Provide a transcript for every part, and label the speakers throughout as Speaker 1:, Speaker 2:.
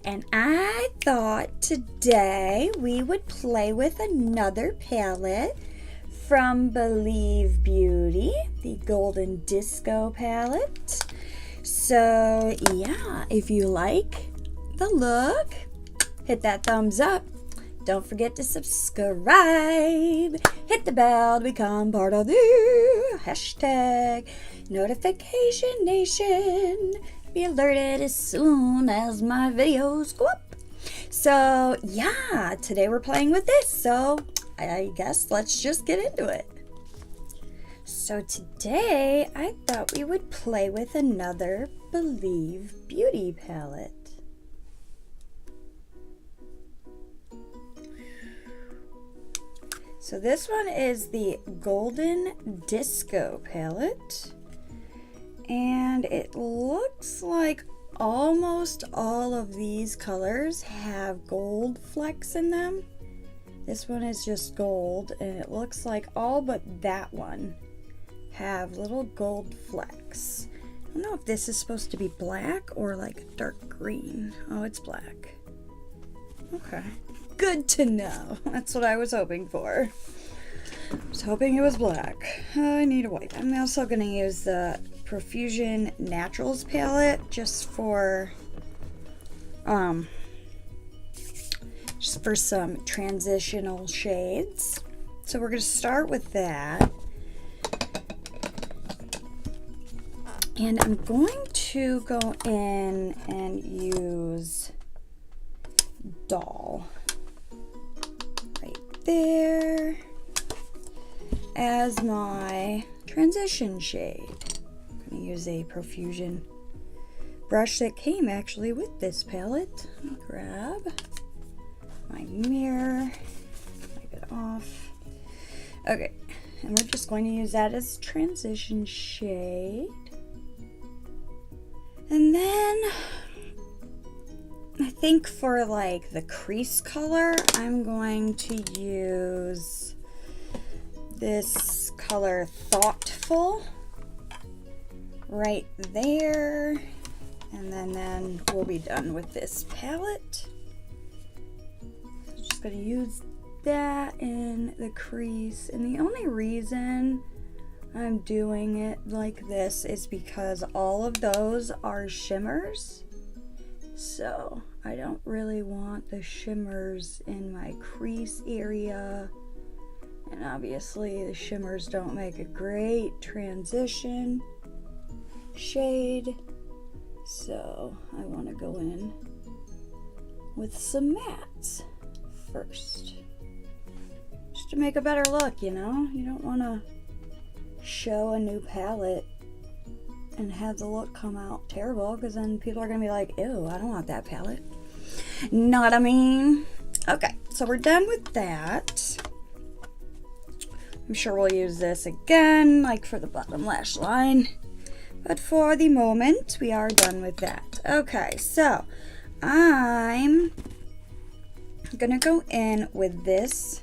Speaker 1: and I thought today we would play with another palette from Believe Beauty, the Golden Disco palette. So yeah, if you like the look, hit that thumbs up. Don't forget to subscribe. Hit the bell to become part of the hashtag Notification Nation. Be alerted as soon as my videos go up. So yeah, today we're playing with this. So I guess let's just get into it. So today I thought we would play with another Believe Beauty palette. So this one is the Golden Disco palette, and it looks like almost all of these colors have gold flecks in them. This one is just gold, and it looks like all but that one have little gold flecks. I don't know if this is supposed to be black or like dark green. Oh, it's black. Okay. Good to know. That's what I was hoping for. I was hoping it was black. I need a white. I'm also going to use the Profusion Naturals palette just for some transitional shades. So we're going to start with that. And I'm going to go in and use Doll right there as my transition shade. I'm going to use a Profusion brush that came actually with this palette. Let me grab my mirror, wipe it off. Okay, and we're just going to use that as transition shade. And then I think for like the crease color, I'm going to use this color Thoughtful right there. And then we'll be done with this palette. Just going to use that in the crease. And the only reason I'm doing it like this is because all of those are shimmers. So I don't really want the shimmers in my crease area. And obviously the shimmers don't make a great transition shade. So I want to go in with some mattes first. Just to make a better look, you know? You don't want to show a new palette and have the look come out terrible, because then people are going to be like, ew, I don't want that palette. Know what I mean? Okay, so we're done with that. I'm sure we'll use this again, like for the bottom lash line. But for the moment, we are done with that. Okay, so I'm going to go in with this.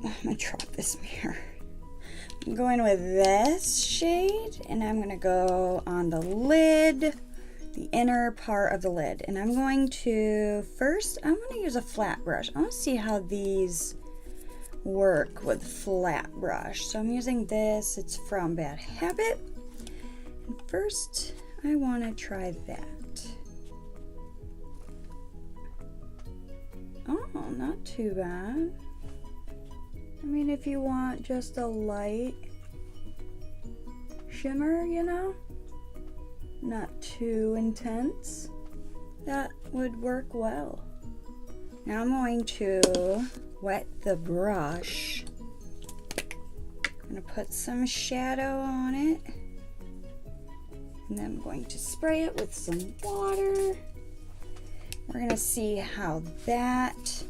Speaker 1: I'm going to drop this mirror. I'm going with this shade, and I'm going to go on the lid, the inner part of the lid. And I'm going to, first, I'm going to use a flat brush. I want to see how these work with flat brush. So I'm using this. It's from Bad Habit. And first, I want to try that. Oh, not too bad. I mean, if you want just a light shimmer, you know, not too intense, that would work well. Now I'm going to wet the brush. I'm going to put some shadow on it. And then I'm going to spray it with some water. We're going to see how that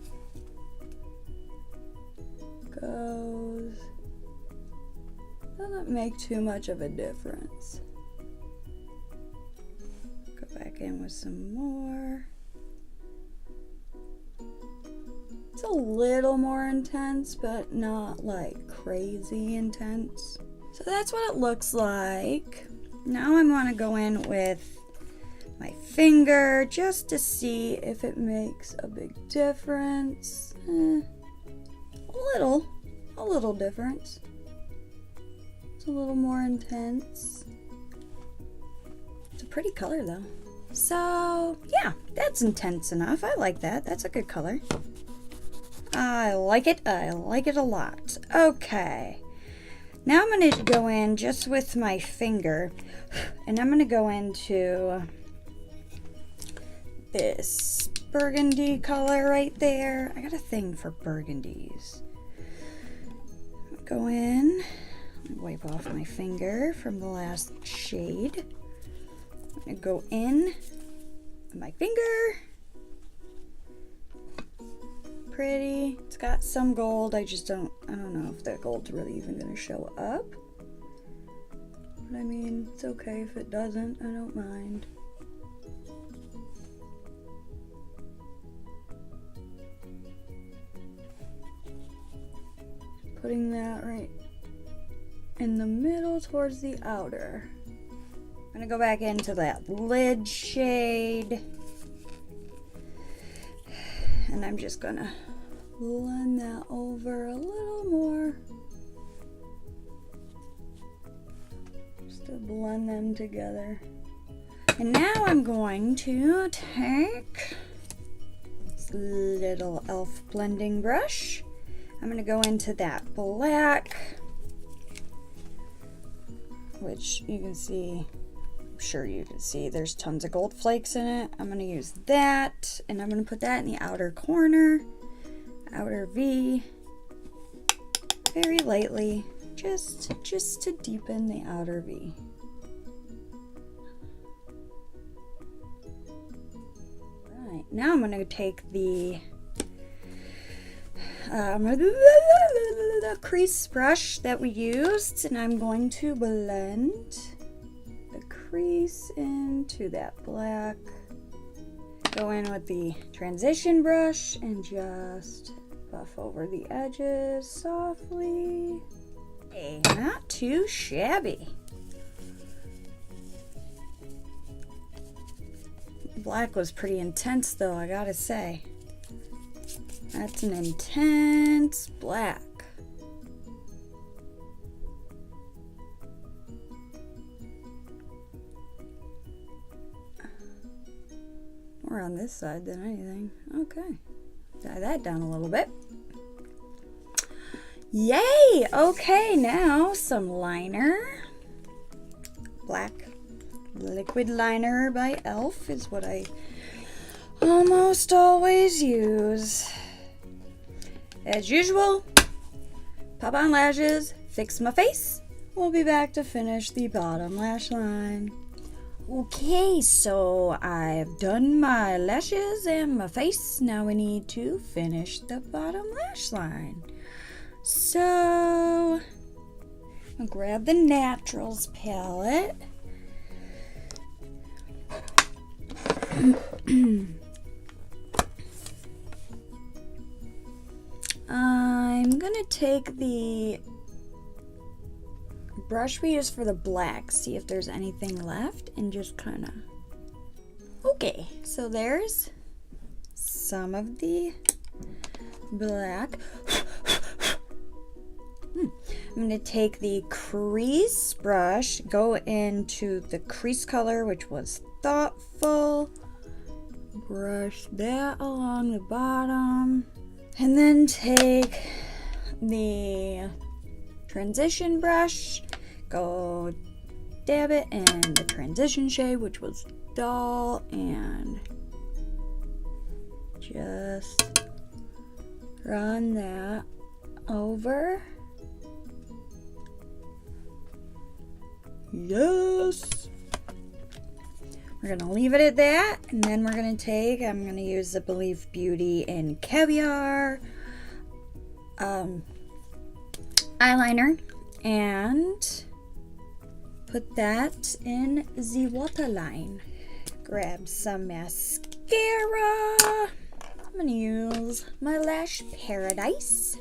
Speaker 1: goes. Doesn't make too much of a difference. Go back in with some more. It's a little more intense, but not like crazy intense. So that's what it looks like. Now I'm going to go in with my finger just to see if it makes a big difference. A little difference. It's a little more intense. It's a pretty color though. So yeah, that's intense enough. I like that. That's a good color. I like it. I like it a lot. Okay. Now I'm going to go in just with my finger, and I'm going to go into this burgundy color right there. I got a thing for burgundies. Go in, wipe off my finger from the last shade. I'm going to go in with my finger. Pretty. It's got some gold. I don't know if that gold's really even gonna show up. But I mean, it's okay if it doesn't. I don't mind. Putting that right in the middle towards the outer. I'm gonna go back into that lid shade. And I'm just gonna blend that over a little more. Just to blend them together. And now I'm going to take this little E.L.F. blending brush. I'm gonna go into that black, which you can see, I'm sure you can see there's tons of gold flakes in it. I'm going to use that, and I'm going to put that in the outer corner, outer V, very lightly, just to deepen the outer V. Right, now I'm going to take the crease brush that we used, and I'm going to blend the crease into that black. Go in with the transition brush and just buff over the edges softly. Hey, not too shabby. Black was pretty intense though, I gotta say. That's an intense black. More on this side than anything. Okay. Dye that down a little bit. Yay! Okay, now some liner. Black liquid liner by E.L.F. is what I almost always use. As usual, pop on lashes, fix my face. We'll be back to finish the bottom lash line. Okay, so I've done my lashes and my face. Now we need to finish the bottom lash line. So I'll grab the Naturals palette. I'm gonna take the brush we use for the black, see if there's anything left, and just kind of. Okay, so there's some of the black. I'm gonna take the crease brush, go into the crease color, which was Thoughtful, brush that along the bottom, and then take the transition brush, go dab it in the transition shade, which was Dull, and just run that over. Yes! We're gonna leave it at that, and then we're gonna take, I'm gonna use the Believe Beauty in Caviar eyeliner and put that in the waterline. Grab some mascara. I'm gonna use my Lash Paradise.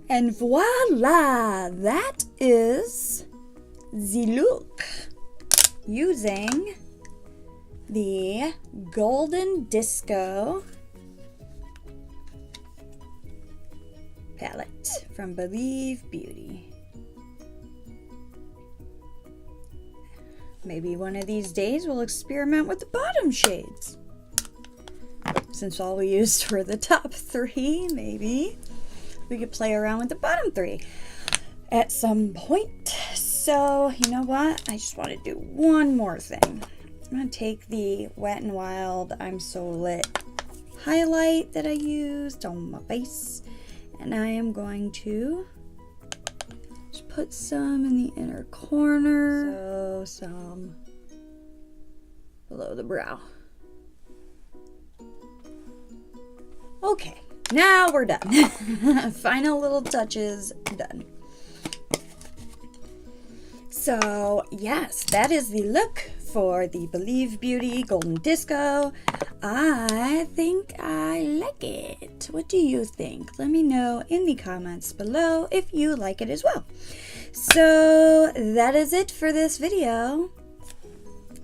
Speaker 1: And voila! That is the look. using the Golden Disco palette from Believe Beauty. Maybe one of these days we'll experiment with the bottom shades. Since all we used were the top 3, maybe we could play around with the bottom 3 at some point. So, you know what? I just want to do one more thing. I'm going to take the Wet n Wild I'm So Lit highlight that I used on my face, and I am going to just put some in the inner corner. So, some below the brow. Okay, now we're done. Final little touches done. So, yes, that is the look for the Believe Beauty Golden Disco. I think I like it. What do you think? Let me know in the comments below if you like it as well. So, that is it for this video.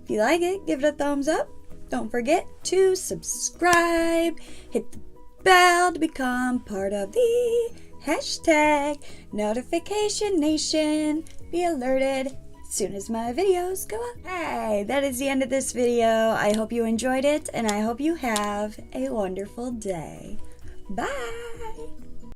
Speaker 1: If you like it, give it a thumbs up. Don't forget to subscribe. Hit the bell to become part of the hashtag Notification Nation. Be alerted as soon as my videos go up. Hey, that is the end of this video. I hope you enjoyed it, and I hope you have a wonderful day. Bye!